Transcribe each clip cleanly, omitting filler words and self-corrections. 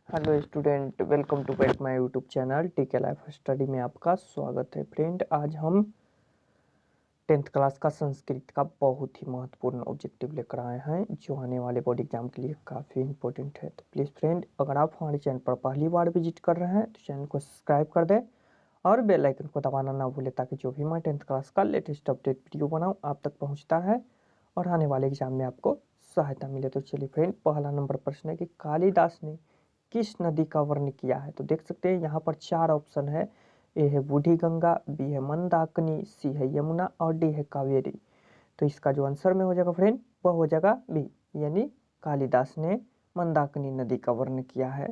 Hello student, welcome to back my YouTube channel TK life study में आपका स्वागत है। फ्रेंड, आज हम 10th क्लास का संस्कृत का बहुत ही महत्वपूर्ण ऑब्जेक्टिव लेकर आए हैं जो आने वाले बोर्ड एग्जाम के लिए काफ़ी इंपॉर्टेंट है। तो प्लीज़ फ्रेंड, अगर आप हमारे चैनल पर पहली बार विजिट कर रहे हैं तो चैनल को सब्सक्राइब कर दें और बेल आइकन को दबाना ना भूलें ताकि जो भी मैं 10th क्लास का लेटेस्ट अपडेट वीडियो बनाऊँ आप तक पहुँचता है और आने वाले एग्जाम में आपको सहायता मिले। तो चलिए फ्रेंड, पहला नंबर प्रश्न है कि कालिदास ने किस नदी का वर्ण किया है। तो देख सकते हैं यहाँ पर 4 ऑप्शन है। ए है बूढ़ी गंगा, बी है मंदाकिनी, सी है यमुना और डी है कावेरी। तो इसका जो आंसर में हो जाएगा फ्रेंड वह हो जाएगा बी, यानी कालिदास ने मंदाकिनी नदी का वर्ण किया है।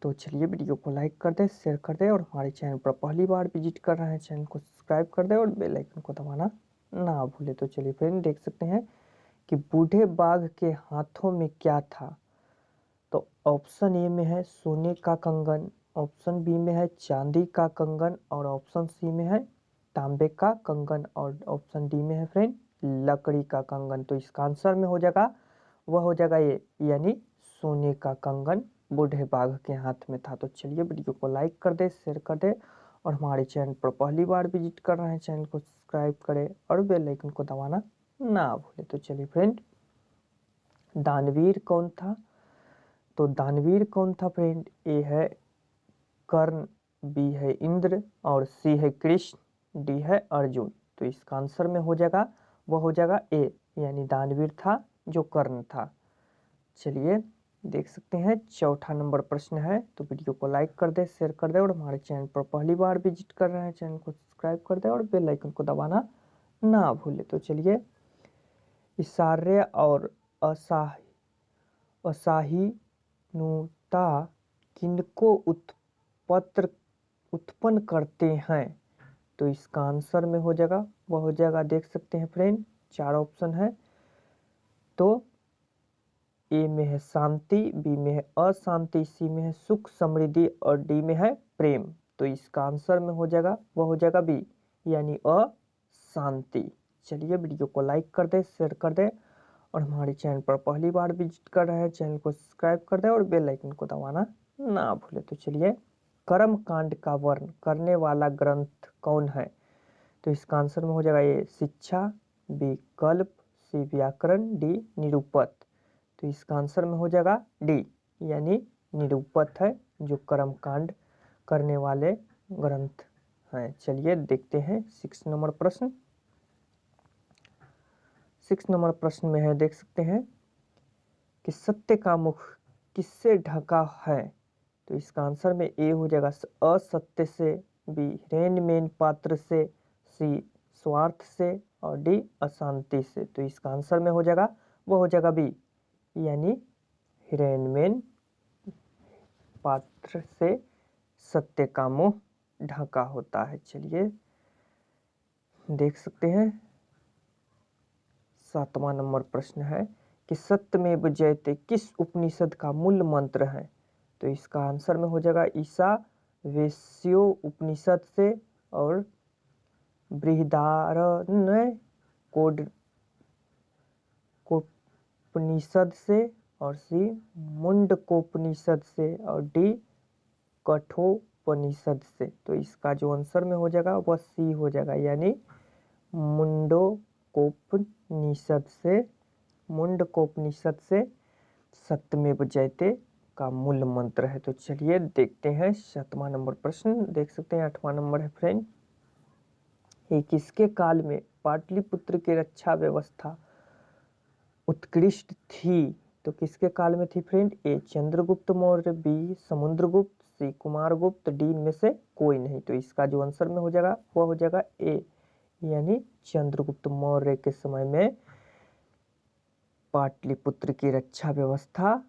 तो चलिए वीडियो को लाइक कर दे, शेयर कर दे और हमारे चैनल पर पहली बार विजिट कर रहे हैं चैनल को सब्सक्राइब कर दे और बेल आइकन को दबाना ना भूले। तो चलिए फ्रेंड, देख सकते हैं कि बूढ़े बाघ के हाथों में क्या था। तो ऑप्शन ए में है सोने का कंगन, ऑप्शन बी में है चांदी का कंगन और ऑप्शन सी में है तांबे का कंगन और ऑप्शन डी में है फ्रेंड लकड़ी का कंगन। तो इसका आंसर में हो जाएगा वह हो जाएगा ये, यानी सोने का कंगन बूढ़े बाघ के हाथ में था। तो चलिए वीडियो को लाइक कर दे, शेयर कर दे और हमारे चैनल पर पहली बार विजिट कर रहे हैं चैनल को सब्सक्राइब करें और बेल आइकन को दबाना ना भूले। तो चलिए फ्रेंड, दानवीर कौन था। तो दानवीर कौन था फ्रेंड, ए है कर्ण, बी है इंद्र और सी है कृष्ण, डी है अर्जुन। तो इसका आंसर में हो जाएगा वह हो जाएगा ए, यानी दानवीर था जो कर्ण था। चलिए देख सकते हैं चौथा नंबर प्रश्न है। तो वीडियो को लाइक कर दे, शेयर कर दे और हमारे चैनल पर पहली बार विजिट कर रहे हैं चैनल को सब्सक्राइब कर दे और बेल आइकन को दबाना ना भूले। तो चलिए, इशार्य और असाहिनुता किनको उत्पन्न करते हैं। तो इसका आंसर में हो जाएगा वह हो जाएगा, देख सकते हैं फ्रेंड 4 ऑप्शन है। तो ए में है शांति, बी में है अशांति, सी में है सुख समृद्धि और डी में है प्रेम। तो इसका आंसर में हो जाएगा वह हो जाएगा बी, यानी अशांति। चलिए वीडियो को लाइक कर दे, शेयर कर दे और हमारे चैनल पर पहली बार विजिट कर रहे हैं चैनल को सब्सक्राइब कर दे और बेल आइकन को दबाना ना भूले। तो चलिए, कर्म कांड का वर्ण करने वाला ग्रंथ कौन है। तो इसका आंसर में हो जाएगा ए शिक्षा, बी कल्प, सी व्याकरण, डी निरुपत। तो इसका आंसर में हो जाएगा डी, यानी निरुपत है जो कर्म कांड करने वाले ग्रंथ हैं। चलिए देखते हैं 6 नंबर प्रश्न। 6 नंबर प्रश्न में है, देख सकते हैं कि सत्य का मुख किससे ढका है। तो इसका आंसर में ए हो जाएगा असत्य से, बी हीन पात्र से, सी स्वार्थ से और डी अशांति से। तो इसका आंसर में हो जाएगा वो हो जाएगा बी, यानी हीन पात्र से सत्य का मुंह ढका होता है। चलिए देख सकते हैं 7वां नंबर प्रश्न है कि सत्यमेव जयते किस उपनिषद का मूल मंत्र है। तो इसका आंसर में हो जाएगा ईशा वेश्यो उपनिषद से और बृहदारण्य कोपनिषद से और सी मुंडकोपनिषद से और डी कठोपनिषद से। तो इसका जो आंसर में हो जाएगा वह सी हो जाएगा, यानी मुंडकोपनिषद से सत्यमेव जयते का मूल मंत्र है। तो चलिए देखते हैं 7वां नंबर प्रश्न। देख सकते हैं 8वां नंबर है फ्रेंड, ये किसके काल में पाटलिपुत्र की रक्षा व्यवस्था उत्कृष्ट थी। तो किसके काल में थी फ्रेंड, ए चंद्रगुप्त मौर्य, बी समुद्रगुप्त, सी कुमारगुप्त, डी में से कोई नहीं। तो इसका जो आंसर में हो जाएगा वह हो जाएगा ए, यानी चंद्रगुप्त मौर्य के समय में पाटलिपुत्र की रक्षा व्यवस्था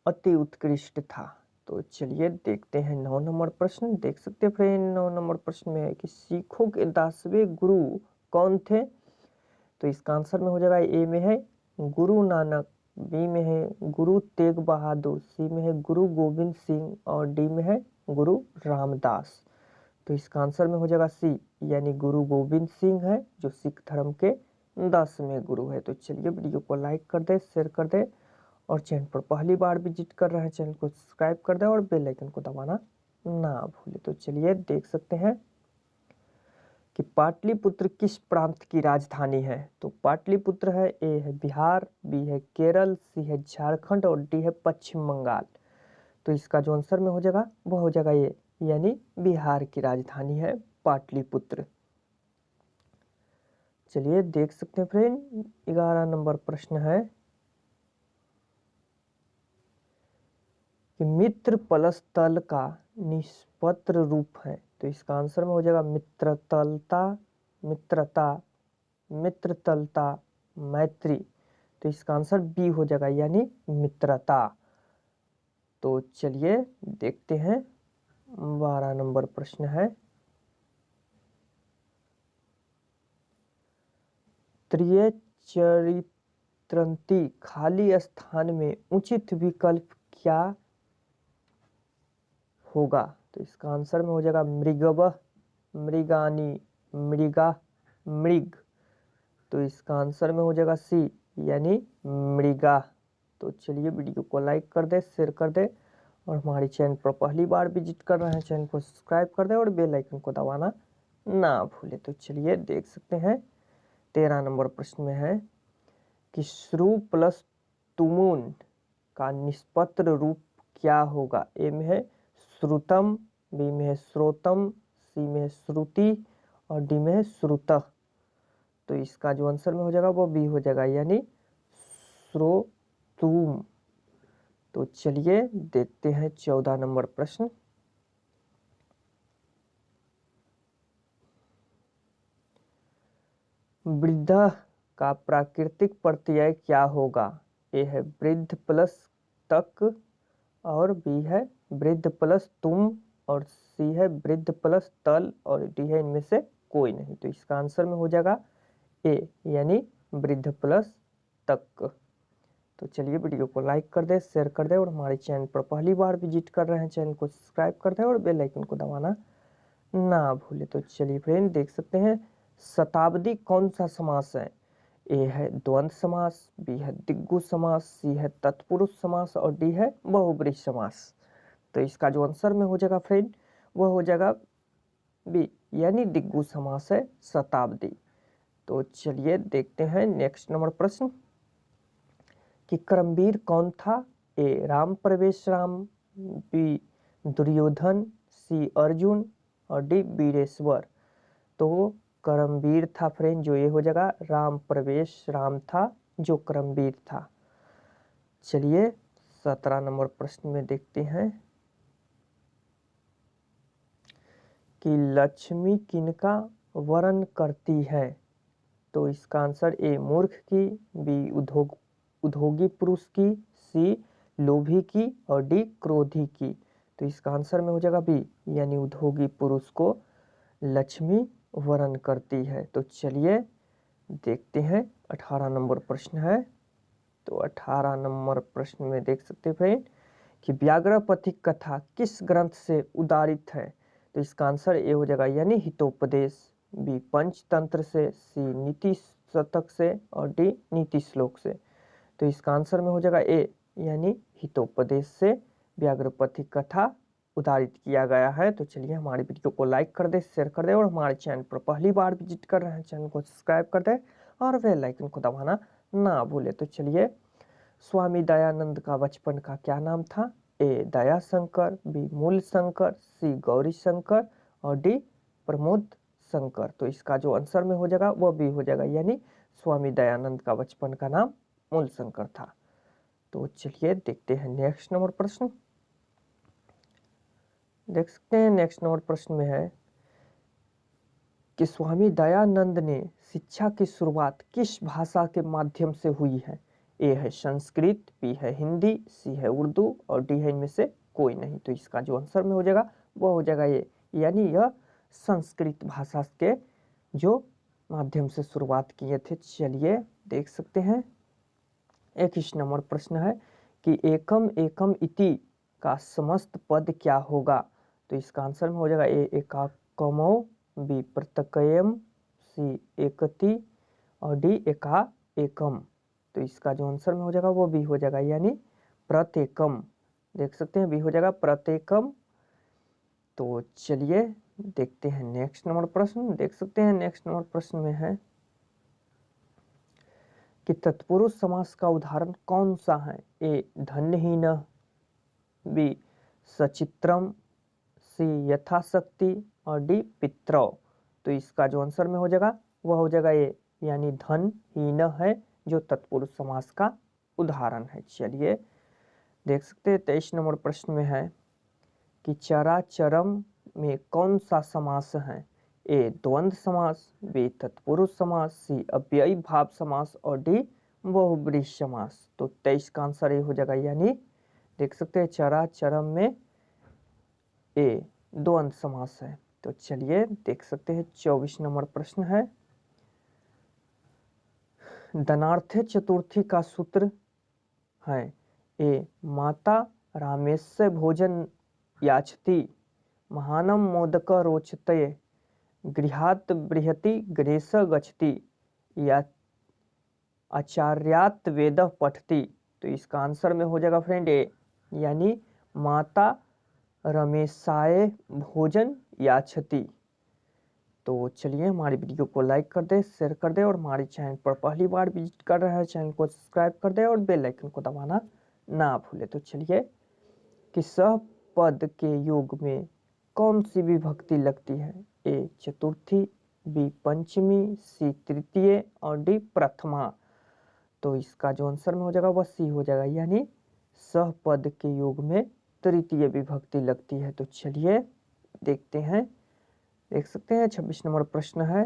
अति उत्कृष्ट था। तो चलिए देखते हैं 9 नंबर प्रश्न। देख सकते हैं फ्रेंड 9 नंबर प्रश्न में है कि सिखों के 10वें गुरु कौन थे। तो इसका आंसर में हो जाएगा ए में है गुरु नानक, बी में है गुरु तेग बहादुर, सी में है गुरु गोविंद सिंह और डी में है गुरु रामदास। तो इसका आंसर में हो जाएगा सी, यानी गुरु गोविंद सिंह है जो सिख धर्म के 10वें गुरु है। तो चलिए वीडियो को लाइक कर दे, शेयर कर दे और चैनल पर पहली बार विजिट कर रहे हैं चैनल को सब्सक्राइब कर दें और बेल आइकन को दबाना ना भूलें। तो चलिए देख सकते हैं कि पाटलिपुत्र किस प्रांत की राजधानी है। तो पाटलिपुत्र है, ए है बिहार, बी है केरल, सी है झारखंड और डी है पश्चिम बंगाल। तो इसका जो आंसर में हो जाएगा वो हो जाएगा ये, यानी बिहार की राजधानी है पाटलिपुत्र। चलिए देख सकते हैं फ्रेंड, 11 नंबर प्रश्न है कि मित्र प्लस तल का निष्पत्र रूप है। तो इसका आंसर में हो जाएगा मित्रतलता, मित्रता, मित्रतलता, मैत्री। तो इसका आंसर बी हो जाएगा, यानी मित्रता। तो चलिए देखते हैं, 12 नंबर प्रश्न है त्रिय चरित्रंती खाली स्थान में उचित विकल्प क्या होगा। तो इसका आंसर में हो जाएगा मृगवः, मृगानी, मृगा, मृग। तो इसका आंसर में हो जाएगा सी, यानी मृगा। तो चलिए वीडियो को लाइक कर दे, शेयर कर दे और हमारे चैनल पर पहली बार विजिट कर रहे हैं चैनल को सब्सक्राइब कर दे और बेल आइकन को दबाना ना भूले। तो चलिए देख सकते हैं, 13 नंबर प्रश्न में है कि श्रु प्लस तुमुन का निष्पत्र रूप क्या होगा। ए में है श्रुतम, बी में है श्रोतम, सी में है श्रुति और डी में है श्रुतः। तो इसका जो आंसर में हो जाएगा वो बी हो जाएगा, यानी श्रोतुम। तो चलिए देखते हैं 14 नंबर प्रश्न। वृद्ध का प्राकृतिक प्रत्यय क्या होगा। ए है वृद्ध प्लस तक और बी है वृद्ध प्लस तुम और सी है वृद्ध प्लस तल और डी है इनमें से कोई नहीं। तो इसका आंसर में हो जाएगा ए, यानी वृद्ध प्लस तक। तो चलिए वीडियो को लाइक कर दे, शेयर कर दे और हमारे चैनल पर पहली बार विजिट कर रहे हैं चैनल को सब्सक्राइब कर दे और बेल आइकन को दबाना ना भूले। तो चलिए फ्रेंड देख सकते हैं, शताब्दी कौन सा समास है। ए है द्वंद्व समास, बी है दिग्गु समास, सी है तत्पुरुष समास और डी है बहुब्रीहि समास। तो इसका जो आंसर में हो जाएगा फ्रेंड वह हो जाएगा बी, यानी दिग्गु समास है शताब्दी। तो चलिए देखते हैं नेक्स्ट नंबर प्रश्न कि कर्मवीर कौन था। ए राम प्रवेश राम, बी दुर्योधन, सी अर्जुन और डी वीरेश्वर। तो कर्मवीर था फ्रेंड, जो ये हो जाएगा राम प्रवेश राम था जो कर्मवीर था। चलिए 17 नंबर प्रश्न में देखते हैं कि लक्ष्मी किनका वरण करती है। तो इसका आंसर ए मूर्ख की, बी उद्योगी पुरुष की, सी लोभी की और डी क्रोधी की। तो इसका आंसर में हो जाएगा बी, यानी उद्योगी पुरुष को लक्ष्मी वरण करती है। तो चलिए देखते हैं 18 नंबर प्रश्न है। तो 18 नंबर प्रश्न में देख सकते हैं कि व्याघ्रपथिक कथा किस ग्रंथ से उदारित है। तो इसका आंसर ए हो जाएगा, यानी हितोपदेश, बी पंचतंत्र से, सी नीति शतक से और डी नीति श्लोक से। तो इसका आंसर में हो जाएगा ए, यानी हितोपदेश से व्याघ्रपथिक कथा उदारित किया गया है। तो चलिए हमारी वीडियो को लाइक कर दे, शेयर कर दे और हमारे चैनल पर पहली बार विजिट कर रहे हैं चैनल को सब्सक्राइब कर दे और बेल आइकन को दबाना ना भूले। तो चलिए, स्वामी दयानंद का बचपन का क्या नाम था। ए दया शंकर, बी मूल शंकर, सी गौरी शंकर और डी प्रमोद शंकर। तो इसका जो आंसर में हो जाएगा वो बी हो जाएगा, यानी स्वामी दयानंद का बचपन का नाम मूल शंकर था। तो चलिए देखते हैं नेक्स्ट नंबर प्रश्न। देख सकते हैं नेक्स्ट नंबर प्रश्न में है कि स्वामी दयानंद ने शिक्षा की शुरुआत किस भाषा के माध्यम से हुई है। ए है संस्कृत, बी है हिंदी, सी है उर्दू और डी है इनमें से कोई नहीं। तो इसका जो आंसर में हो जाएगा वो हो जाएगा ये, यानी यह संस्कृत भाषा के जो माध्यम से शुरुआत किए थे। चलिए देख सकते हैं, 21 नंबर प्रश्न है कि एकम एकम इति का समस्त पद क्या होगा। तो इसका आंसर में हो जाएगा ए एकाकमो, बी प्रत्यकयम, सी एकति और डी एका एकम। तो इसका जो आंसर में हो जाएगा वो बी हो जाएगा, यानी प्रत्येकम। देख सकते हैं बी हो जाएगा प्रत्येकम। तो चलिए देखते हैं नेक्स्ट नंबर प्रश्न। देख सकते हैं नेक्स्ट नंबर प्रश्न में है कि तत्पुरुष समास का उदाहरण कौन सा है? ए धन्यहीनः, बी सचित्रम, सी यथाशक्ति और डी पितरौ। तो इसका जो आंसर में हो जाएगा वह हो जाएगा ए, यानी धनहीन है जो तत्पुरुष समास का उदाहरण है। चलिए देख सकते हैं 23 नंबर प्रश्न में है कि चराचरम में कौन सा समास है? ए द्वंद्व समास, बी तत्पुरुष समास, सी अव्ययी भाव समास और डी बहुब्रीहि समास। तो 23 का आंसर ए हो जाएगा, यानी देख सकते हैं चराचरम में ए द्वंद्व समास है। तो चलिए देख सकते हैं 24 नंबर प्रश्न है, धनार्थे चतुर्थी का सूत्र है। ए माता रामेस्य भोजन याचति, महानम मोदक रोचते, गृहात् बृहति गृहेश गच्छति, या आचार्यात् वेद पठति। तो इसका आंसर में हो जाएगा फ्रेंड ए, यानी माता रमेशाय भोजन याचति। तो चलिए हमारी वीडियो को लाइक कर दे, शेयर कर दे और हमारे चैनल पर पहली बार विजिट कर रहे हैं चैनल को सब्सक्राइब कर दे और बेल आइकन को दबाना ना भूले। तो चलिए कि सह पद के योग में कौन सी विभक्ति लगती है? ए चतुर्थी, बी पंचमी, सी तृतीय और डी प्रथमा। तो इसका जो आंसर में हो जाएगा वह सी हो जाएगा, यानी सह पद के योग में तृतीय विभक्ति लगती है। तो चलिए देखते हैं। देख सकते हैं 26 नंबर प्रश्न है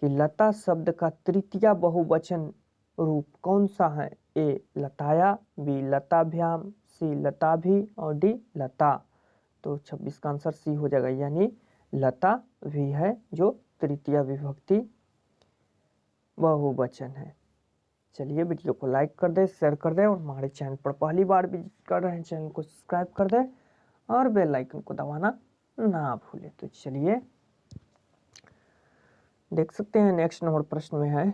कि लता शब्द का तृतीय बहुवचन रूप कौन सा है? ए लताया, बी लताभ्याम, सी लताभि और डी लता। तो 26 का आंसर सी हो जाएगा, यानी लता भी है जो तृतीय विभक्ति बहुवचन है। चलिए वीडियो को लाइक कर दे, शेयर कर दे और हमारे चैनल पर पहली बार विजिट कर रहे हैं चैनल को सब्सक्राइब कर दे और बेल आइकन को दबाना ना भूले। तो चलिए देख सकते हैं नेक्स्ट नंबर प्रश्न में है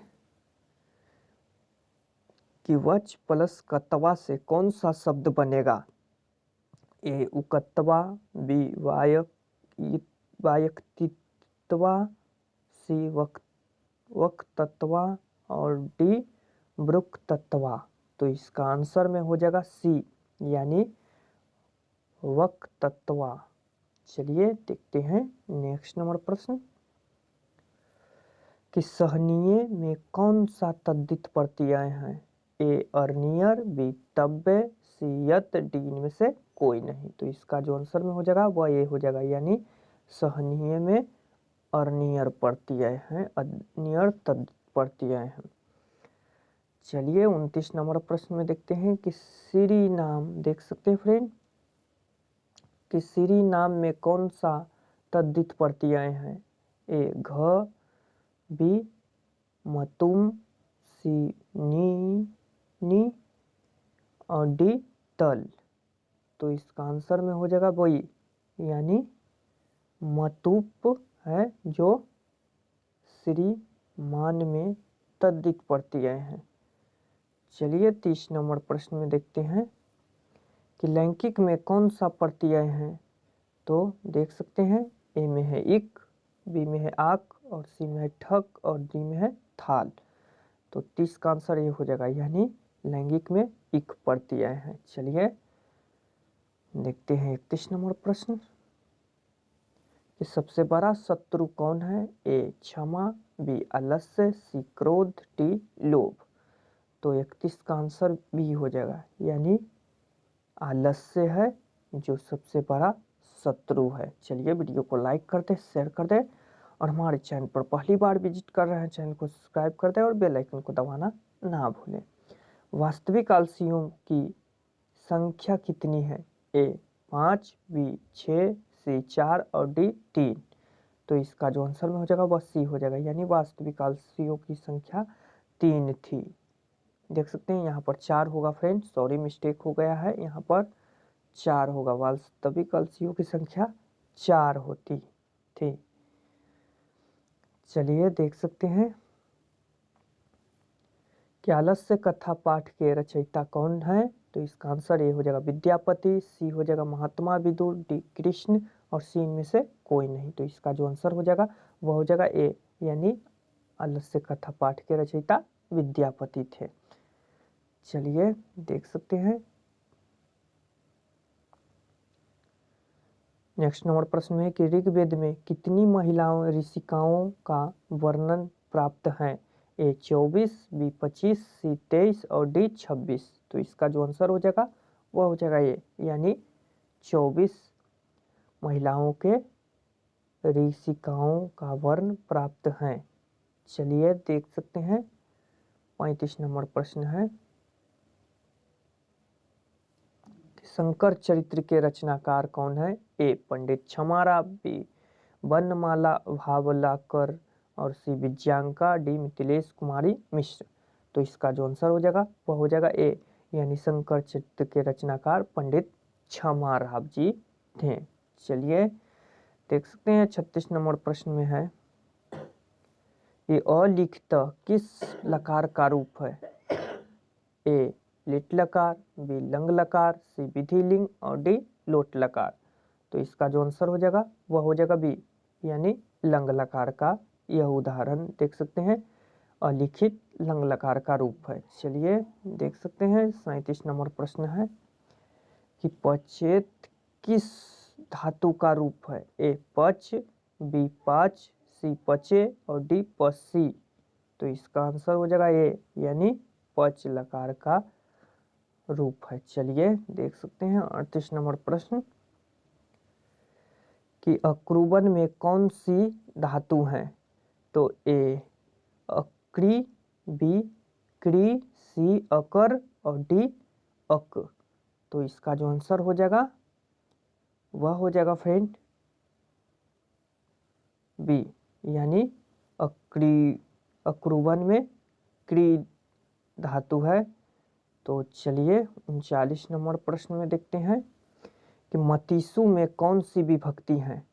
कि वच प्लस कत्वा से कौन सा शब्द बनेगा? ए उकत्वा, बी वायक्तित्वा, सी वक्तत्वा और डी वृक्तत्वा। तो इसका आंसर में हो जाएगा सी, यानी वक्तत्वा। चलिए देखते हैं नेक्स्ट नंबर प्रश्न कि सहनीय में कौन सा तद्धित प्रत्यय है? ए अर्नियर, बी तव्य, सी यत, डी इनमें से कोई नहीं। तो इसका जो आंसर में हो जाएगा वह ये हो जाएगा, यानी सहनीय में अर्नियर प्रत्यय है, अर्नियर तद्धित प्रत्यय है। चलिए 29 नंबर प्रश्न में देखते हैं कि श्री नाम, देख सकते हैं फ्रेंड कि श्री नाम में कौन सा तद्धित प्रत्यय है? ए घ, बी मतुम, सी नी और डी तल। तो इसका आंसर में हो जाएगा वही, यानी मतुप है जो श्री मान में तद्धित प्रत्यय है। चलिए 30 नंबर प्रश्न में देखते हैं कि लैंगिक में कौन सा प्रत्यय है? तो देख सकते हैं ए में है इक, बी में है आक और सी में है ठक और डी में है थाल। तो 30 का आंसर ये हो जाएगा, यानी लैंगिक में इक प्रत्यय है। चलिए देखते हैं 31 नंबर प्रश्न कि सबसे बड़ा शत्रु कौन है? ए क्षमा, बी आलस्य, सी क्रोध, डी लोभ। तो 31 का आंसर बी हो जाएगा, यानी आलस्य है जो सबसे बड़ा शत्रु है। चलिए वीडियो को लाइक कर दे, शेयर कर दे और हमारे चैनल पर पहली बार विजिट कर रहे हैं चैनल को सब्सक्राइब कर दे और बेल आइकन को दबाना ना भूलें। वास्तविक आलसियों की संख्या कितनी है? ए 5, बी 6, सी 4 और डी 3। तो इसका जो आंसर में हो जाएगा वह सी हो जाएगा, यानी वास्तविक आलसियों की संख्या 3 थी। देख सकते हैं यहाँ पर 4 होगा फ्रेंड, सॉरी मिस्टेक हो गया है, यहाँ पर 4 होगा। वास्तविक आलसियों की संख्या 4 होती थी। चलिए देख सकते हैं कि आलस्य कथा पाठ के रचयिता कौन है? तो इसका आंसर ए हो जाएगा विद्यापति, सी हो जाएगा महात्मा विदुर, डी कृष्ण और सी इनमें से कोई नहीं। तो इसका जो आंसर हो जाएगा वह हो जाएगा ए, यानी आलस्य कथा पाठ के रचयिता विद्यापति थे। चलिए देख सकते हैं नेक्स्ट नंबर प्रश्न में कि ऋग्वेद में कितनी महिलाओं ऋषिकाओं का वर्णन प्राप्त है? ए 24, बी 25, सी 23 और डी 26। तो इसका जो आंसर हो जाएगा वह हो जाएगा ये, यानी 24 महिलाओं के ऋषिकाओं का वर्ण प्राप्त है। चलिए देख सकते हैं 35 नंबर प्रश्न है, शंकर चरित्र के रचनाकार कौन है? ए पंडित छमारा, बी वर्णमाला भावलाकर और सी विजयांका, डी मिथिलेश कुमारी मिश्र। तो इसका जो आंसर हो जाएगा वह हो जाएगा ए, यानी शंकर चरित्र के रचनाकार पंडित छमाराव जी थे। चलिए देख सकते हैं 36 नंबर प्रश्न में है, ये अलिखित किस लकार का रूप है? ए लिट लकार, बी लंग लकार, सी विधिलिंग और डी लोट लकार। तो इसका जो आंसर हो जाएगा वह हो जाएगा बी, यानी लंग लकार का यह उदाहरण देख सकते हैं अलिखित लंग लकार का रूप है। चलिए देख सकते हैं 37 नंबर प्रश्न है कि पचेत किस धातु का रूप है? ए पच, बी पाच, सी पचे और डी पसी। तो इसका आंसर हो जाएगा ए, यानी पच लकार का रूप है। चलिए देख सकते हैं 38 नंबर प्रश्न कि अक्रूबन में कौन सी धातु है? तो ए अक्री, बी क्री, सी अकर और डी अक। तो इसका जो आंसर हो जाएगा वह हो जाएगा फ्रेंड बी, यानी अक्रूबन में क्री धातु है। तो चलिए 39 नंबर प्रश्न में देखते हैं कि मतीसु में कौन सी विभक्ति है?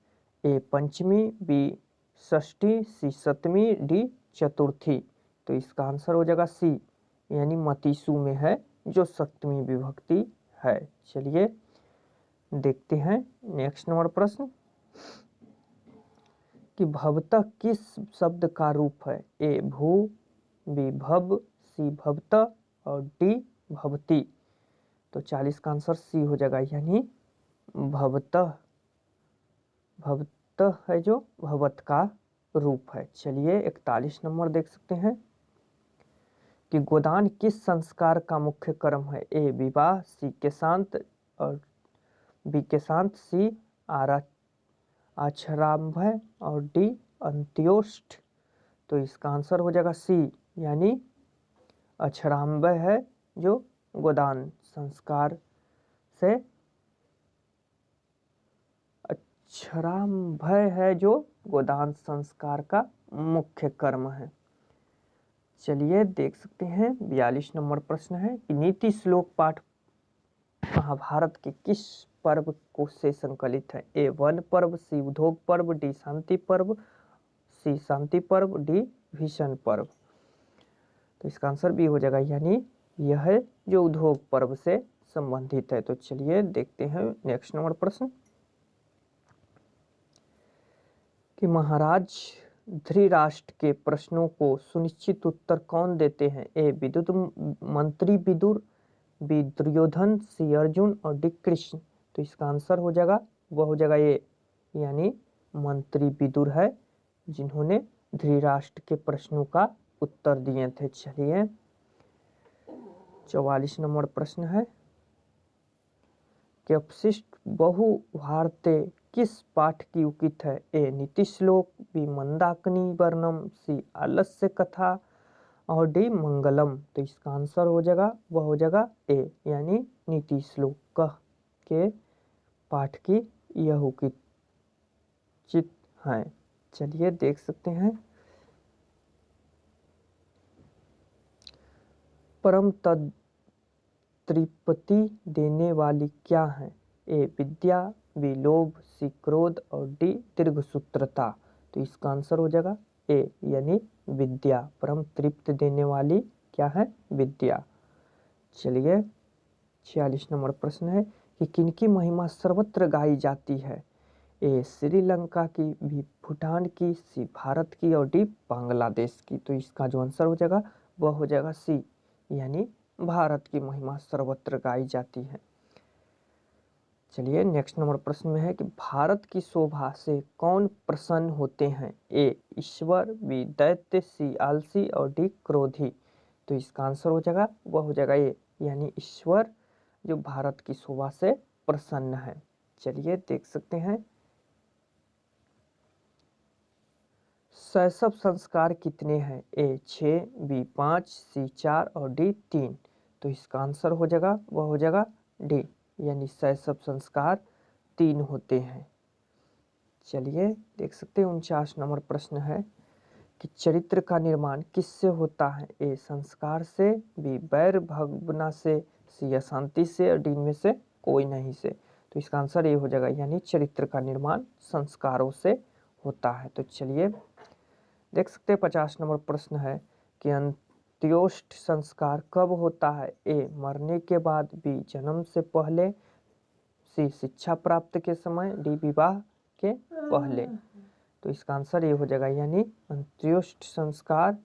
ए पंचमी, बी षष्ठी, सी सप्तमी, डी चतुर्थी। तो इसका आंसर हो जाएगा सी, यानी मतीसु में है जो सप्तमी विभक्ति है। चलिए देखते हैं नेक्स्ट नंबर प्रश्न कि भवतः किस शब्द का रूप है? ए भू, बी भव, सी भवतः और डी भवती। तो 40 का आंसर सी हो जाएगा, यानी भवतः, भवतः है जो भवत का रूप है। चलिए 41 नंबर देख सकते हैं कि गोदान किस संस्कार का मुख्य कर्म है? ए विवाह, सी केशांत और बी केशांत, सी आच्छारांभय और डी अंत्योष्ठ। तो इसका आंसर हो जाएगा सी, यानी आच्छारांभय है जो गोदान संस्कार से, आच्छारांभय है जो गोदान संस्कार का मुख्य कर्म है। चलिए देख सकते हैं 42 नंबर प्रश्न है कि नीति श्लोक पाठ महाभारत के किस पर्व को से संकलित है? ए वन पर्व, सी उद्योग पर्व, डी शांति पर्व, सी शांति पर्व, डी भीषण पर्व। तो इसका आंसर बी हो जाएगा, यानी यह है जो उद्योग पर्व से संबंधित है। तो चलिए देखते हैं नेक्स्ट नंबर प्रश्न कि महाराज धृतराष्ट्र के प्रश्नों को सुनिश्चित उत्तर कौन देते हैं? ए विदुर मंत्री विदुर, बी दुर्योधन, सी अर्जुन और डी कृष्ण। तो इसका आंसर हो जाएगा वह हो जाएगा ए, यानी मंत्री विदुर है जिन्होंने धृतराष्ट्र के प्रश्नों का उत्तर दिए थे। चलिए 44 नंबर प्रश्न है कि अपशिष्ट बहुभारते किस पाठ की उकित है? ए नीति श्लोक, बी मंदाकिनी वर्णम, सी आलस्य कथा और डी मंगलम। तो इसका आंसर हो जाएगा वह हो जाएगा ए, यानी नीति श्लोक के पाठ की यह उचित है। चलिए देख सकते हैं परम तृप्ति देने वाली क्या है? ए विद्या, बी लोभ, सी क्रोध और डी दीर्घसूत्रता। तो इसका आंसर हो जाएगा ए, यानी विद्या परम तृप्त देने वाली क्या है? विद्या। चलिए 46 नंबर प्रश्न है कि किनकी महिमा सर्वत्र गाई जाती है? ए श्रीलंका की, बी भूटान की, सी भारत की और डी बांग्लादेश की। तो इसका जो आंसर हो जाएगा वह हो जाएगा सी, यानी भारत की महिमा सर्वत्र गाई जाती है। चलिए नेक्स्ट नंबर प्रश्न में है कि भारत की शोभा से कौन प्रसन्न होते हैं? ए ईश्वर, बी दैत्य, सी आलसी और डी क्रोधी। तो इसका आंसर हो जाएगा वह हो जाएगा ए, यानी ईश्वर जो भारत की शोभा से प्रसन्न है। चलिए देख सकते हैं शैशव संस्कार कितने हैं? ए 6, बी 5, सी 4 और डी 3। तो इसका आंसर हो जाएगा वह हो जाएगा डी, यानी शैशव संस्कार 3 होते हैं। चलिए देख सकते हैं 49 नंबर प्रश्न है कि चरित्र का निर्माण किससे होता है? ए संस्कार से, बी बैर भावना से, सी अशांति से और डी इनमें से कोई नहीं से। तो इसका आंसर ये हो जाएगा, यानी चरित्र का निर्माण संस्कारों से होता है। तो चलिए देख सकते हैं 50 नंबर प्रश्न है कि अंत्योष्ट संस्कार कब होता है? ए मरने के बाद, बी जन्म से पहले, सी शिक्षा प्राप्त के समय, डी विवाह के पहले। तो इसका आंसर ये हो जाएगा, यानी अंत्योष्ट संस्कार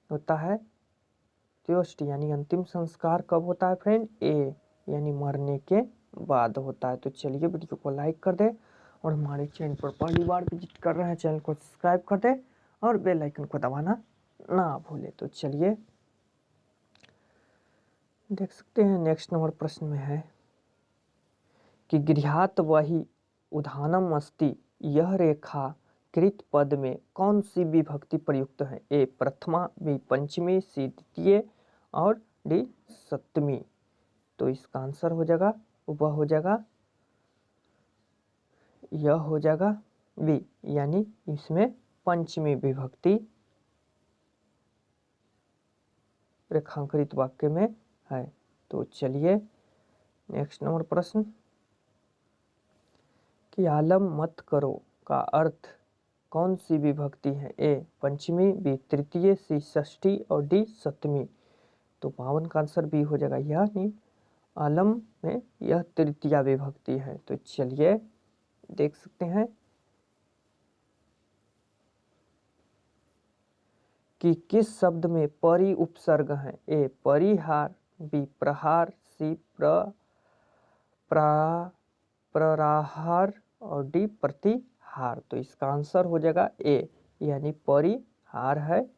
होता है, अंत्योष्ट यानी अंतिम संस्कार कब होता है फ्रेंड? ए यानी मरने के बाद होता है। तो चलिए वीडियो को लाइक कर दे और हमारे चैनल पर पहली बार विजिट कर रहे हैं चैनल को सब्सक्राइब कर दे और बेल आइकन को दबाना ना भूले। तो चलिए देख सकते हैं नेक्स्ट नंबर प्रश्न में है कि गृहात वही उदानम अस्ति, यह रेखा कृत पद में कौन सी विभक्ति प्रयुक्त है? ए प्रथमा, बी पंचमी, सी द्वितीय और डी सप्तमी। तो इसका आंसर हो जाएगा वह हो जाएगा, यह हो जाएगा बी, यानी इसमें पंचमी विभक्ति रेखांकित वाक्य में है। तो चलिए नेक्स्ट नंबर प्रश्न कि आलम मत करो का अर्थ कौन सी विभक्ति है? ए पंचमी, बी तृतीय, सी षष्ठी और डी सप्तमी। तो 52 का आंसर बी हो जाएगा, यानी आलम में यह तृतीया विभक्ति है। तो चलिए देख सकते हैं कि किस शब्द में परि उपसर्ग है? ए परिहार, बी प्रहार, सी प्रहार और डी प्रतिहार। तो इसका आंसर हो जाएगा ए, यानी परिहार है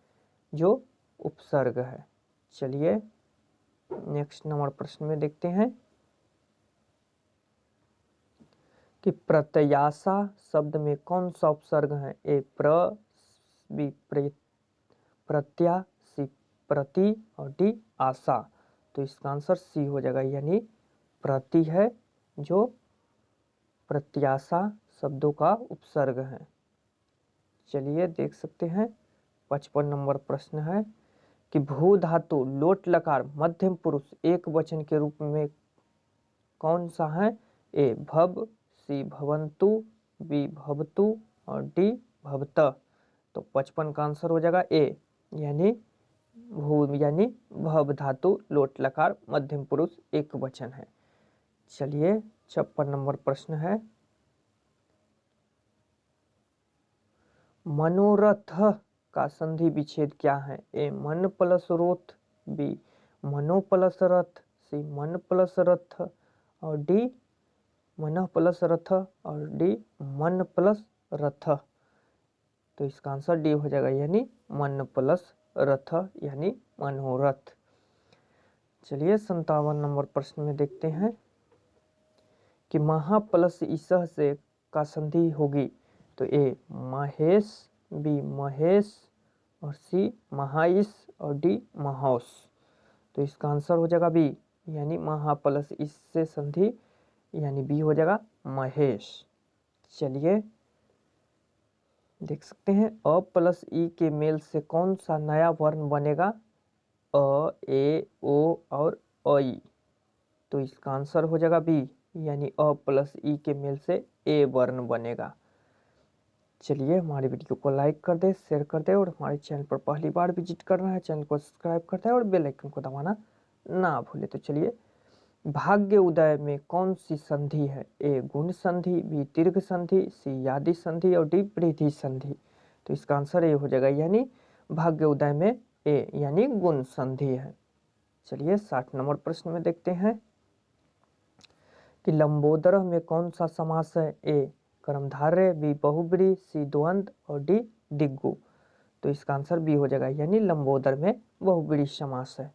जो उपसर्ग है। चलिए नेक्स्ट नंबर प्रश्न में देखते हैं कि प्रत्याशा शब्द में कौन सा उपसर्ग है? ए बी प्रत्या, सी प्रति और डी आशा। तो इसका आंसर सी हो जाएगा, यानी प्रति है जो प्रत्याशा शब्दों का उपसर्ग है। चलिए देख सकते हैं 55 नंबर प्रश्न है कि भू धातु लोट लकार मध्यम पुरुष एक वचन के रूप में कौन सा है? ए भव, सी भवंतु, बी भवतु और डी भवत। तो 55 का आंसर हो जाएगा ए, यानी भू यानी भव धातु लोट लकार मध्यम पुरुष एक वचन है। चलिए 56 नंबर प्रश्न है मनोरथ का संधि विच्छेद क्या है? ए मन प्लस रोथ, बी मनो प्लस रथ, सी मन प्लस रथ और डी मन प्लस रथ और डी मन प्लस रथ। तो इसका आंसर डी हो जाएगा, यानी मन प्लस रथ यानी मनोरथ। चलिए 57 नंबर प्रश्न में देखते हैं कि महा प्लस ईसह से का संधि होगी। तो ए महेश, बी महेश और सी महाईश और डी महोश। तो इसका आंसर हो जाएगा बी, यानी महा प्लस इस से संधि, यानी बी हो जाएगा महेश। चलिए देख सकते हैं अ प्लस ई के मेल से कौन सा नया वर्ण बनेगा? अ, ए, ओ और अई। तो इसका आंसर हो जाएगा बी, यानी अ प्लस ई के मेल से ए वर्ण बनेगा। चलिए हमारी वीडियो को लाइक कर दे, शेयर कर दे और हमारे चैनल पर पहली बार विजिट कर रहा है चैनल को सब्सक्राइब करता है और बेल आइकन को दबाना ना भूले। तो चलिए, भाग्य उदय में कौन सी संधि है? ए गुण संधि, बी दीर्घ संधि, सी यादि संधि और डी वृद्धि संधि। तो इसका आंसर ए हो जाएगा, यानी भाग्य उदय में ए यानी गुण संधि है। चलिए 60 नंबर प्रश्न में देखते हैं कि लंबोदर में कौन सा समास है? ए कर्मधारय, बी बहुब्रीहि, सी द्वंद्व और डी दिग्गु। तो इसका आंसर बी हो जाएगा, यानी लंबोदर में बहुब्रीहि समास है।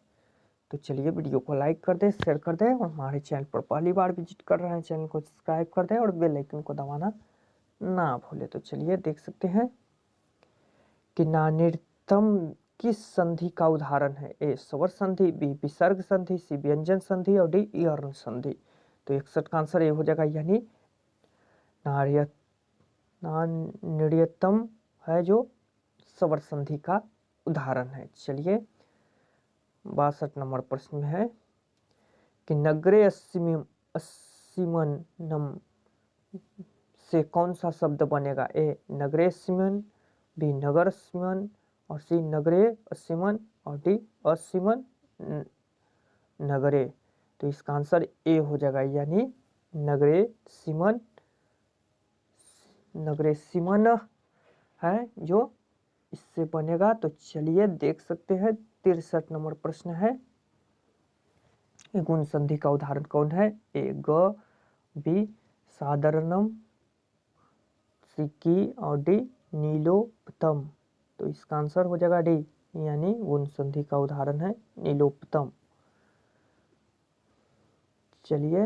तो चलिए वीडियो को लाइक कर दे, शेयर कर दे और हमारे चैनल पर पहली बार विजिट कर रहे हैं चैनल को सब्सक्राइब कर दे और बेल आइकन को दबाना ना भूले। तो चलिए देख सकते हैं कि नान्यतम किस संधि का उदाहरण है? ए स्वर संधि, बी विसर्ग संधि, सी व्यंजन संधि और डी यर्ण संधि। तो 61 का आंसर ये हो जाएगा, यानी नान्यतम है जो स्वर संधि का उदाहरण है। चलिए 62 नंबर प्रश्न में है कि नगरे अस्सिमनम से कौन सा शब्द बनेगा? ए नगरेस्मिन, बी नगरस्मिन और सी नगरे अस्सिमन और डी अस्सिमन नगरे। तो इसका आंसर ए हो जाएगा, यानी नगरेस्मिन नगरेस्मिन है जो इससे बनेगा। तो चलिए देख सकते हैं 63 नंबर प्रश्न है, गुण संधि का उदाहरण कौन है? ए ग, बी साधारणम, सी की और डी नीलोपतम। तो इसका आंसर हो जाएगा डी, यानी गुण संधि का उदाहरण है नीलोपतम। चलिए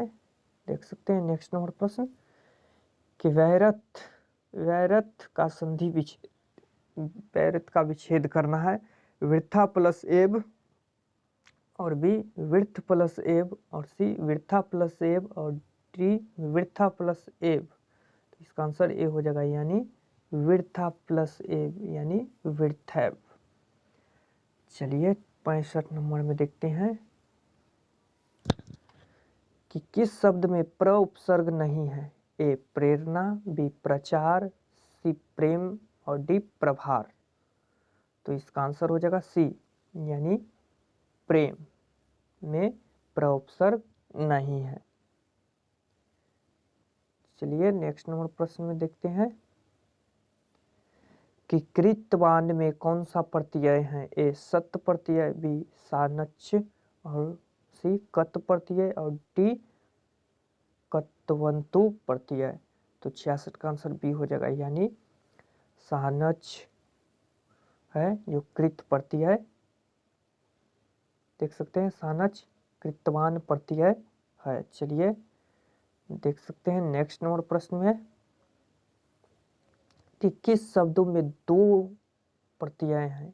देख सकते हैं नेक्स्ट नंबर प्रश्न कि वैरथ का संधि वैरथ का विच्छेद करना है। वृथा प्लस एब और बी वृथ प्लस एब और सी वृथा प्लस एब और डी वृथा प्लस एब। तो इसका आंसर ए हो जाएगा, यानी वृथा प्लस एब यानी वृथैब। चलिए 65 नंबर में देखते हैं कि किस शब्द में प्र उपसर्ग नहीं है? ए प्रेरणा, बी प्रचार, सी प्रेम और डी प्रभार। तो इसका आंसर हो जाएगा सी, यानी प्रेम में प्र उपसर्ग नहीं है। चलिए नेक्स्ट नंबर प्रश्न में देखते हैं कि कृतवान में कौन सा प्रत्यय है? ए सत प्रत्यय, बी सानच्च और सी कत प्रत्यय और डी कत्वंतु प्रत्यय। तो 66 का आंसर बी हो जाएगा, यानी सानच्च है जो कृत प्रत्यय। देख सकते हैं सानच्च कृतवान प्रत्यय है। चलिए देख सकते हैं नेक्स्ट नंबर प्रश्न में कि किस शब्दों में दो प्रत्यय हैं?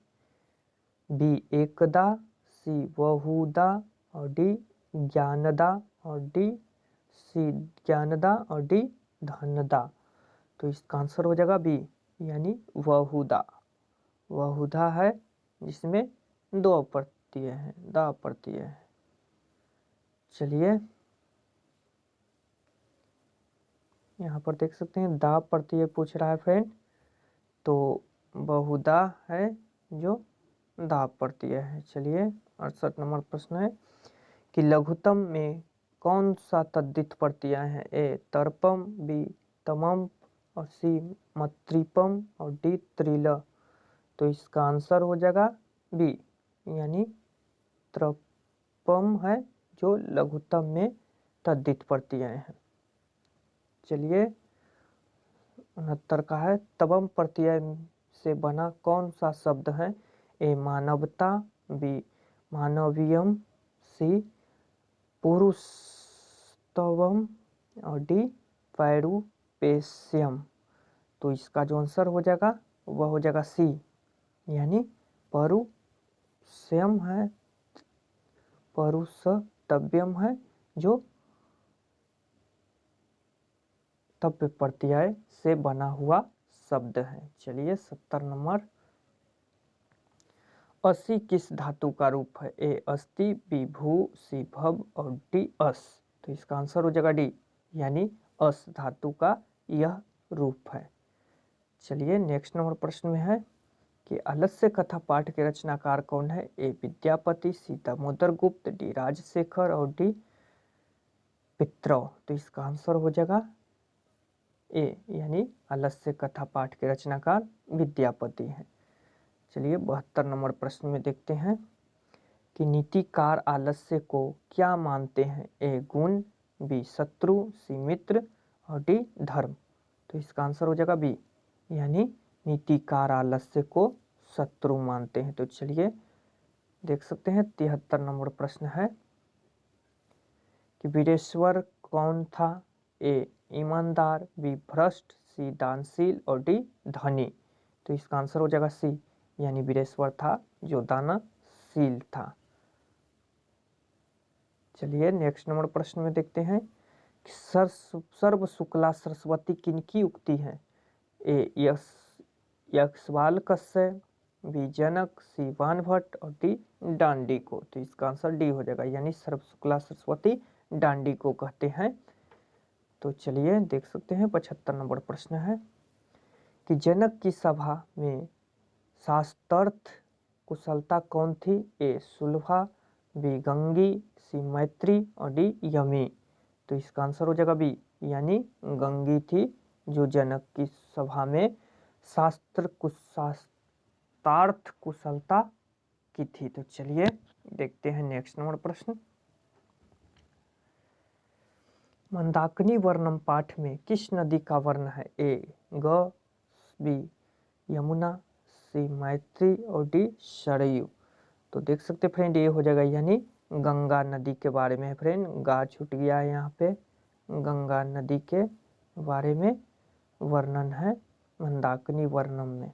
बी एकदा, सी बहुदा और डी ज्ञानदा और डी सी ज्ञानदा और डी धनदा। तो इसका आंसर हो जाएगा बी, यानी बहुदा। बहुधा है जिसमें दो प्रत्यय हैं, दा प्रत्यय है। चलिए यहाँ पर देख सकते हैं दा प्रत्यय पूछ रहा है फ्रेंड, तो बहुधा है जो दा प्रत्यय है। चलिए 68 नंबर प्रश्न है कि लघुत्तम में कौन सा तद्धित प्रत्यय है? ए तर्पम, बी तमम और सी मत्रिपम और डी त्रिल। तो इसका आंसर हो जाएगा बी, यानी त्रपम है जो लघुत्तम में तद्धित प्रत्यय है। चलिए 69 का है तबम प्रत्यय से बना कौन सा शब्द है? ए मानवता, बी मानवीयम, सी पुरुषत्वम और डी पैरुपेशियम। तो इसका जो आंसर हो जाएगा वह हो जाएगा सी, यानी परुषयम है, परुषतव्यम है जो तव्य प्रत्यय से बना हुआ शब्द है। चलिए 70 नंबर, असी किस धातु का रूप है? ए अस्ति, बी भू, सी भव और डी अस। तो इसका आंसर हो जाएगा डी, यानी अस धातु का यह रूप है। चलिए नेक्स्ट नंबर प्रश्न में है कि आलस्य कथा पाठ के रचनाकार कौन है? ए विद्यापति, सी दामोदर गुप्त, डी राजशेखर और डी विद्रोह। तो इसका आंसर हो जाएगा ए, यानी आलस्य कथा पाठ के रचनाकार विद्यापति हैं। चलिए 72 नंबर प्रश्न में देखते हैं कि नीतिकार आलस्य को क्या मानते हैं? ए गुण, बी शत्रु, सी मित्र और डी धर्म। तो इसका आंसर हो जाएगा बी, यानी नीतिकार आलस्य को शत्रु मानते हैं। तो चलिए देख सकते हैं 73 नंबर प्रश्न है कि वीरेश्वर कौन था? ए ईमानदार, बी भ्रष्ट, सी दानशील और डी धनी। तो इसका आंसर हो जाएगा सी, यानी वीरेश्वर था जो दानशील था। चलिए नेक्स्ट नंबर प्रश्न में देखते हैं कि सर्व शुक्ला सरस्वती किनकी उक्ति है? ए यक्षवाल्क्य, बी जनक, सी बाणभट्ट और डी डांडी को। तो इसका आंसर डी हो जाएगा, यानी सर्व शुक्ला सरस्वती डांडी को कहते हैं। तो चलिए देख सकते हैं 75 नंबर प्रश्न है कि जनक की सभा में शास्त्रार्थ कुशलता कौन थी? ए सुलभा, बी गंगी, सी मैत्री और डी यमी। तो इसका आंसर हो जाएगा बी, यानी गंगी थी जो जनक की सभा में शास्त्रार्थ कुशलता की थी। तो चलिए देखते हैं नेक्स्ट नंबर प्रश्न। मंदाकिनी वर्णम पाठ में किस नदी का वर्ण है? ए ग, बी यमुना, सी मैत्री और डी सरयू। तो देख सकते फ्रेंड ये हो जाएगा, यानी गंगा नदी के बारे में है फ्रेंड। गा छूट गया है यहाँ पे। गंगा नदी के बारे में वर्णन है मंदाकिनी वर्णम में।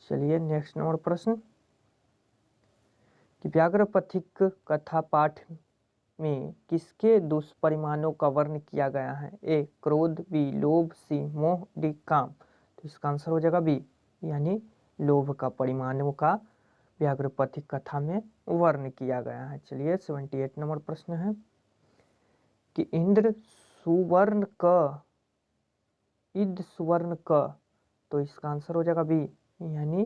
चलिए नेक्स्ट नंबर प्रश्न कि व्याघ्रपथिक कथा पाठ में किसके दुष्परिमाणों का वर्ण किया गया है? ए क्रोध, बी लोभ, सी मोह, डी काम। तो इसका आंसर हो जाएगा बी, यानी लोभ का परिमाणों का व्याघ्रपथिक कथा में वर्ण किया गया है। चलिए 78 नंबर प्रश्न है कि इंद्र सुवर्ण क, इद सुवर्ण क। तो इसका आंसर हो जाएगा बी, यानी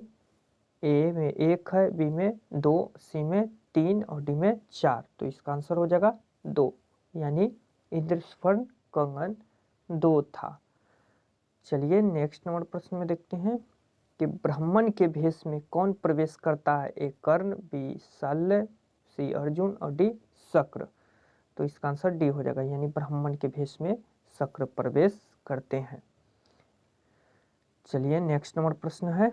ए में 1 है, बी में 2, सी में 3 और डी में 4। तो इसका आंसर हो जाएगा 2, यानी इंद्र स्वर्ण कंगन 2 था। चलिए नेक्स्ट नंबर प्रश्न में देखते हैं कि ब्राह्मण के भेष में कौन प्रवेश करता है? ए कर्ण, बी शल्य, सी अर्जुन और डी शक्र। तो इसका आंसर डी हो जाएगा, यानी ब्राह्मण के भेष में शक्र प्रवेश करते हैं। चलिए नेक्स्ट नंबर प्रश्न है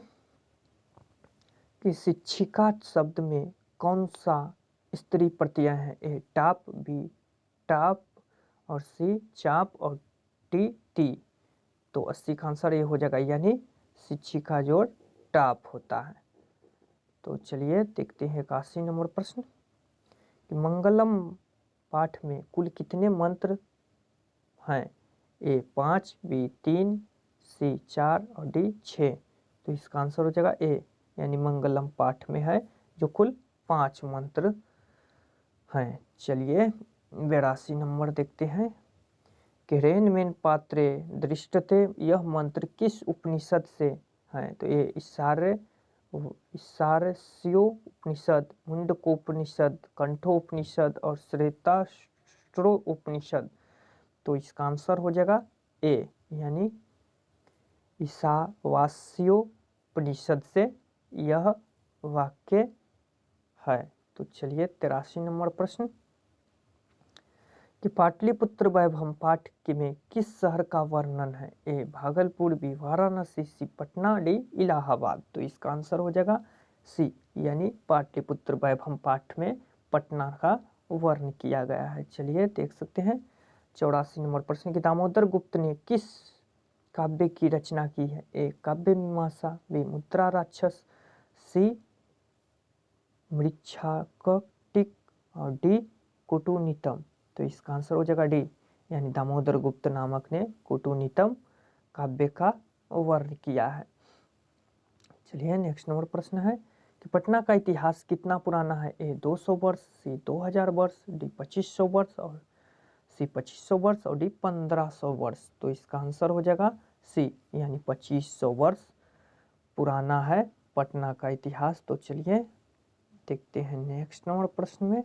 कि शिक्षिका शब्द में कौन सा स्त्री प्रत्यय है? ए टाप, बी टाप और सी चाप और डी टी। तो 80 का आंसर ये हो जाएगा, यानी शिक्षिका जोड़ टाप होता है। तो चलिए देखते हैं 81 नंबर प्रश्न कि मंगलम पाठ में कुल कितने मंत्र हैं? ए 5, बी 3, सी 4 और डी 6। तो इसका आंसर हो जाएगा ए, यानी मंगलम पाठ में है जो कुल 5 मंत्र हैं। चलिए 82 नंबर देखते हैं कि रेनमेन पात्रे दृष्टते, यह मंत्र किस उपनिषद से है? तो ये ईशारस्यो उपनिषद, मुंडकोपनिषद, कंठोपनिषद और श्वेताश्व उपनिषद। तो इसका आंसर हो जाएगा ए, यानी ईशावास्योपनिषद से यह वाक्य है। तो चलिए 83 नंबर प्रश्न कि पाटलिपुत्र वैभव पाठ में किस शहर का वर्णन है? ए भागलपुर, बी वाराणसी, सी पटना, डी इलाहाबाद। तो इसका आंसर हो जाएगा सी, यानी पाटलिपुत्र वैभव पाठ में पटना का वर्ण किया गया है। चलिए देख सकते हैं 84 नंबर प्रश्न कि दामोदर गुप्त ने किस काव्य की रचना की है? ए काव्य मीमांसा, बी मुद्रा राक्षस, सी मृच्छकटिक और डी कुटुनितम। तो इसका आंसर हो जाएगा डी, यानी दामोदर गुप्त नामक ने कुटुनितम काव्य का वर्ण किया है। चलिए नेक्स्ट नंबर प्रश्न है कि पटना का इतिहास कितना पुराना है? ए 200 वर्ष, सी 2000 वर्ष, डी 2500 वर्ष और सी 2500 वर्ष और डी 1500 वर्ष। तो इसका आंसर हो जाएगा सी, यानी 2500 वर्ष पुराना है पटना का इतिहास। तो चलिए देखते हैं नेक्स्ट नंबर प्रश्न में।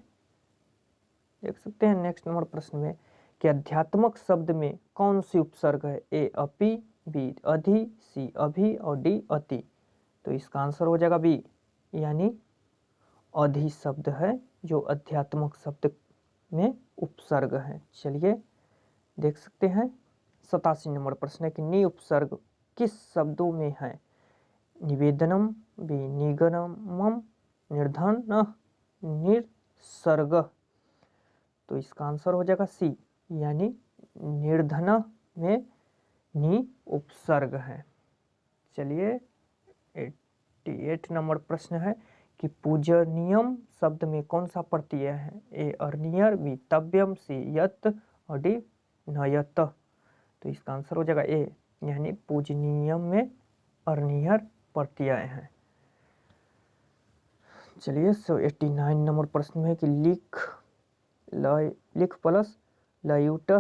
देख सकते हैं नेक्स्ट नंबर प्रश्न में कि अध्यात्मक शब्द में कौन सी उपसर्ग है? ए अपि, बी अधि, सी अभि और डी अति। तो इसका आंसर हो जाएगा बी, यानी अधि शब्द है जो अध्यात्मक शब्द में उपसर्ग है। चलिए देख सकते हैं 87 नंबर प्रश्न है कि नि उपसर्ग किस शब्दों में है? निवेदनम, बी निगमम, निर्धन, निर्सर्ग। तो इसका आंसर हो जाएगा सी, यानी निर्धन में नि उपसर्ग है। चलिए 88 नंबर प्रश्न है कि पूजनीयम शब्द में कौन सा प्रत्यय है? ए अर्नियर, बी तव्यम, सी यत और डी नयत। तो इसका आंसर हो जाएगा ए, यानी पूजनीयम में अर्नियर प्रत्यय है। चलिए 89 नंबर प्रश्न है कि लिख प्लस लयुट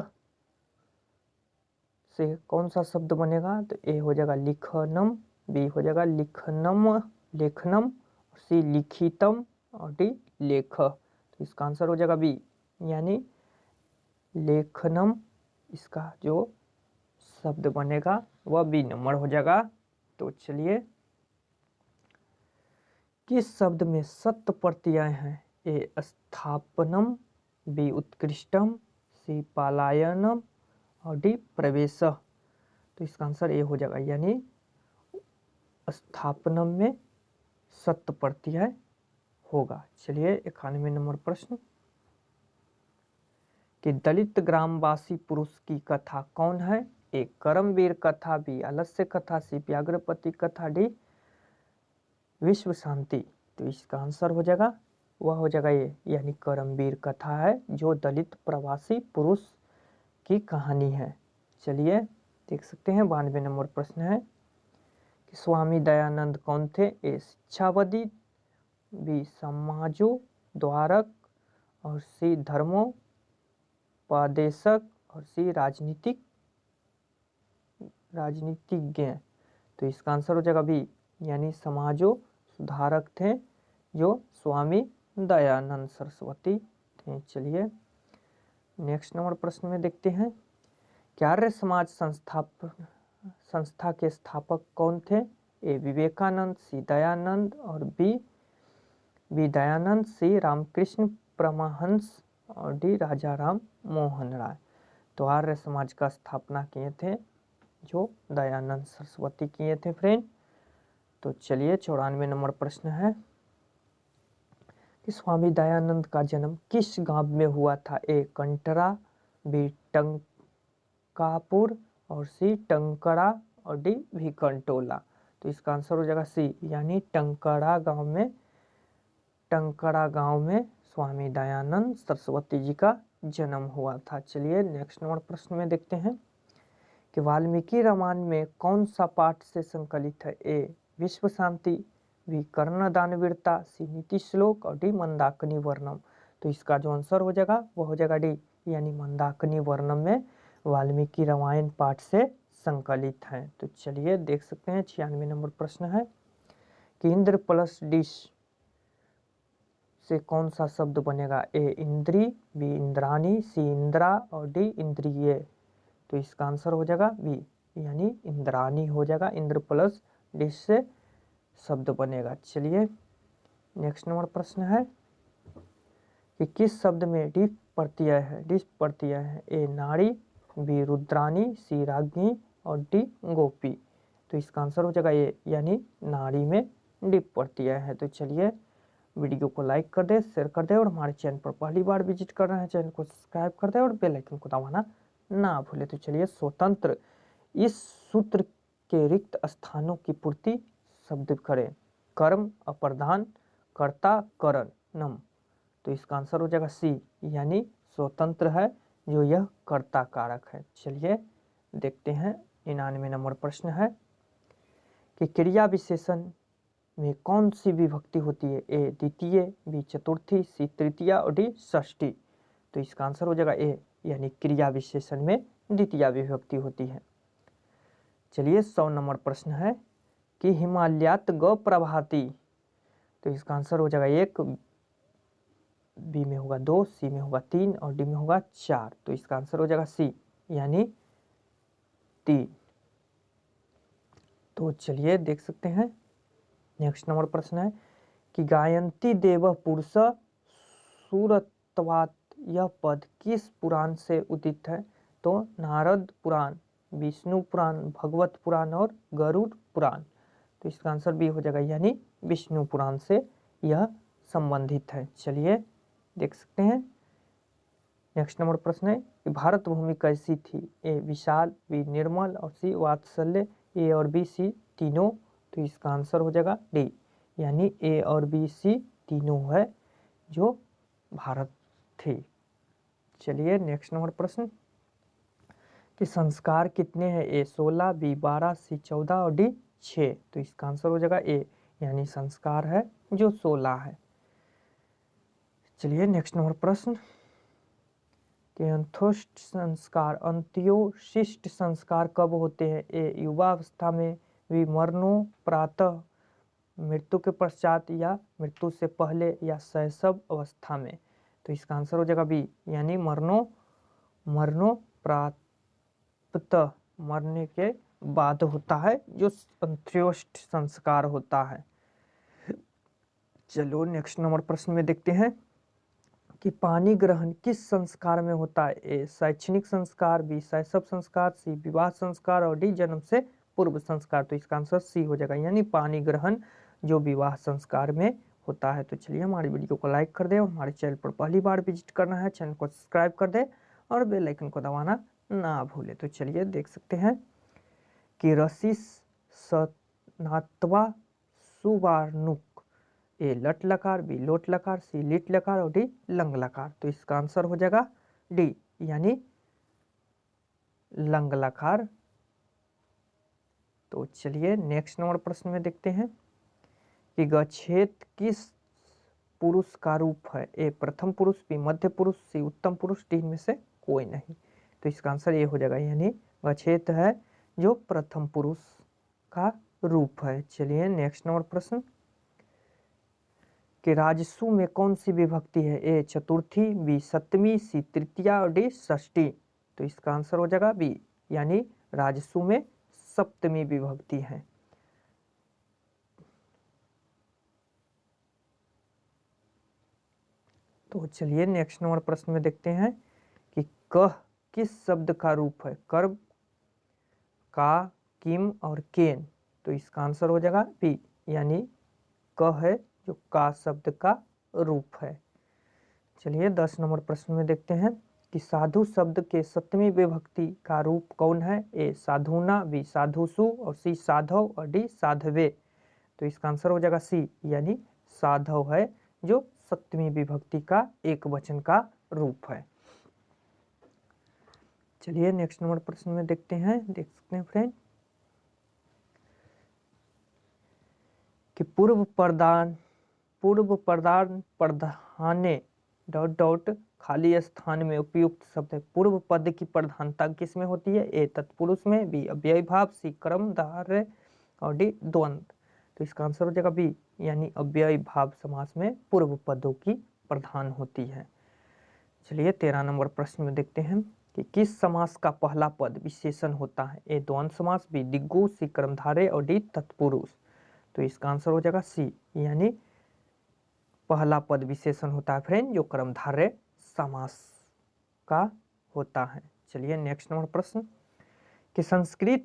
से कौन सा शब्द बनेगा? तो ए हो जाएगा लिखनम, बी हो जाएगा लेखनम, सी लिखितम और डी लेख। तो इसका आंसर हो जाएगा बी, यानी लेखनम इसका जो शब्द बनेगा वह बी नंबर हो जाएगा। तो चलिए किस शब्द में सत प्रत्यय हैं? ए स्थापनम, बी उत्कृष्टम, सी पलायनम और डी प्रवेश। तो इसका आंसर ए हो जाएगा, यानी स्थापनम में सत प्रत्यय होगा। चलिए 91 नंबर प्रश्न कि दलित ग्रामवासी पुरुष की कथा कौन है? ए करमवीर कथा, बी आलस्य कथा, सी व्याघ्रपति कथा, डी विश्व शांति। तो इसका आंसर हो जाएगा वह हो जाएगा ये, यानी करमवीर कथा है जो दलित प्रवासी पुरुष की कहानी है। चलिए देख सकते हैं 92 नंबर प्रश्न है कि स्वामी दयानंद कौन थे? ए शिक्षावादी, बी समाजो द्वारक और सी धर्मोपदेशक और सी राजनीतिज्ञ। तो इसका आंसर हो जाएगा बी, यानी समाजो सुधारक थे जो स्वामी दयानंद सरस्वती थे। चलिए नेक्स्ट नंबर प्रश्न में देखते हैं कि आर्य समाज संस्था के स्थापक कौन थे? ए विवेकानंद, सी दयानंद और बी दयानंद, सी रामकृष्ण परमहंस और डी राजा राम मोहन राय। तो आर्य समाज का स्थापना किए थे जो दयानंद सरस्वती किए थे फ्रेंड। तो चलिए 94 नंबर प्रश्न है कि स्वामी दयानंद का जन्म किस गांव में हुआ था? ए कंटरा, बी टंकापुर और सी टंकड़ा और डी भिकंटोला। तो इसका आंसर हो जाएगा सी, यानी टंकड़ा गांव में स्वामी दयानंद सरस्वती जी का जन्म हुआ था। चलिए नेक्स्ट नंबर प्रश्न में देखते हैं कि वाल्मीकि रामायण में कौन सा पाठ से संकलित है? ए विश्व शांति, बी कर्णदान वीरता, सी नीति श्लोक और डी मंदाकिनी वर्णम। तो इसका जो आंसर हो जाएगा वो हो जाएगा डी, यानी मंदाकिनी वर्णम में वाल्मीकि रामायण पाठ से संकलित है। तो चलिए देख सकते हैं 96 नंबर प्रश्न है कि इंद्र प्लस डिश से कौन सा शब्द बनेगा? ए इंद्री, बी इंद्राणी, सी इंद्रा और डी इंद्रिय। तो इसका आंसर हो जाएगा बी, यानी इंद्राणी हो जाएगा। इंद्र प्लस डिश से शब्द बनेगा। चलिए नेक्स्ट नंबर प्रश्न है कि किस शब्द में डी प्रत्यय है? ए नारी, बी रुद्राणी, सी राज्ञी और डी गोपी। तो इसका आंसर हो जाएगा ए, यानी नारी में डी प्रत्यय है। तो चलिए वीडियो को लाइक कर दे, शेयर कर दे और हमारे चैनल पर पहली बार विजिट कर रहे हैं चैनल को सब्सक्राइब कर दे और बेल आइकन को दबाना ना भूले। तो चलिए स्वतंत्र इस सूत्र के रिक्त स्थानों की पूर्ति शब्द करें। कर्म अप्रधान, कर्ता करण नम। तो इसका आंसर हो जाएगा सी, यानी स्वतंत्र है जो यह कर्ता कारक है। चलिए देखते हैं 99 नंबर प्रश्न है कि क्रिया विशेषण में कौन सी विभक्ति होती है? ए द्वितीय, बी चतुर्थी, सी तृतीया और डी षष्ठी। तो इसका आंसर हो जाएगा ए, यानी क्रिया विशेषण में द्वितीय विभक्ति होती है। चलिए 100 नंबर प्रश्न है कि हिमालयात ग प्रभाती, तो इसका आंसर हो जाएगा 1, बी में होगा 2, सी में होगा 3 और डी में होगा 4। तो इसका आंसर हो जाएगा सी यानी 3। तो चलिए देख सकते हैं नेक्स्ट नंबर प्रश्न है कि गायन्ति देव पुरुष सुरत्वात्, यह पद किस पुराण से उदित है? तो नारद पुराण, विष्णु पुराण, भगवत पुराण और गरुड़ पुराण। तो इसका आंसर बी हो जाएगा यानी विष्णु पुराण से यह संबंधित है। चलिए देख सकते हैं नेक्स्ट नंबर प्रश्न है कि भारत भूमि कैसी थी? ए विशाल, बी निर्मल और सी वात्सल्य। ए और बी सी तीनों। तो इसका आंसर हो जाएगा डी यानी ए और बी सी तीनों है जो भारत थी। चलिए नेक्स्ट नंबर प्रश्न कि संस्कार कितने हैं? ए 16, बी 12, सी 14 और डी 6। तो इसका आंसर हो जाएगा ए यानी संस्कार है जो 16 है। चलिए नेक्स्ट नंबर प्रश्न कि अंत्योष्ट संस्कार, अंत्योशिष्ट संस्कार कब होते हैं? ए युवावस्था में, बी मरणोपरांत, मृत्यु के पश्चात या मृत्यु से पहले या शैशव अवस्था में। तो इसका आंसर हो जाएगा बी यानी मरणोपरांत, मरने के बाद होता है जो अंत्योष्ट संस्कार होता है। चलो नेक्स्ट नंबर प्रश्न में देखते हैं कि पानी ग्रहण किस संस्कार में होता है? ए शैक्षणिक संस्कार, बी शैशव संस्कार, सी विवाह संस्कार और डी जन्म से पूर्व संस्कार। तो इसका आंसर सी हो जाएगा यानी पानी ग्रहण जो विवाह संस्कार में होता है। तो चलिए हमारी वीडियो को लाइक कर दे और हमारे चैनल पर पहली बार विजिट करना है चैनल को सब्सक्राइब कर दे और बेल आइकन को दबाना ना भूले। तो चलिए देख सकते हैं कि रसी सनात्वा सुवार्णुक, ए लट लकार, बी लोट लकार, सी लिट लकार और डी लंग लकार। तो इसका आंसर हो जाएगा डी यानी लंग लकार। तो चलिए नेक्स्ट नंबर प्रश्न में देखते हैं कि गच्छेत किस पुरुष का रूप है? ए प्रथम पुरुष, बी मध्य पुरुष, सी उत्तम पुरुष, डी में से कोई नहीं। तो इसका आंसर ये हो जाएगा यानी गच्छेत है जो प्रथम पुरुष का रूप है। चलिए नेक्स्ट नंबर प्रश्न कि राजसु में कौन सी विभक्ति है? ए चतुर्थी, बी सप्तमी, सी तृतीया और डी षष्ठी। तो इसका आंसर हो जाएगा बी यानी राजसु में सप्तमी विभक्ति है। तो चलिए नेक्स्ट नंबर प्रश्न में देखते हैं कि कह किस शब्द का रूप है? कर्म, का, किम और केन। तो इसका आंसर हो जाएगा बी यानी कह है जो का शब्द का रूप है। चलिए 10 नंबर प्रश्न में देखते हैं कि साधु शब्द के सप्तमी विभक्ति का रूप कौन है? ए साधुना, बी साधुसु और सी साधव और डी साधवे। तो इसका आंसर हो जाएगा सी यानी साधव है जो सप्तमी विभक्ति का एक वचन का रूप है। चलिए नेक्स्ट नंबर प्रश्न में देखते हैं, देख सकते हैं फ्रेंड कि पूर्व प्रधान प्रधाने डॉट डॉट खाली स्थान में उपयुक्त शब्द है। पूर्व पद की प्रधानता किस में होती है? ए तत्पुरुष में, बी अव्ययी भाव, सी कर्मधारय और डी द्वंद। तो इसका आंसर हो जाएगा बी यानी अव्ययी भाव समास में पूर्व पदों की प्रधान होती है। चलिए 13 नंबर प्रश्न में देखते हैं कि किस समास का पहला पद विशेषण होता है? ए द्वंद्व समास, बी दिग्गु, सी कर्मधारय और डी तत्पुरुष। तो इसका आंसर हो जाएगा सी यानी पहला पद विशेषण होता है फ्रेंड जो कर्मधारय समास का होता है। चलिए नेक्स्ट नंबर प्रश्न कि संस्कृत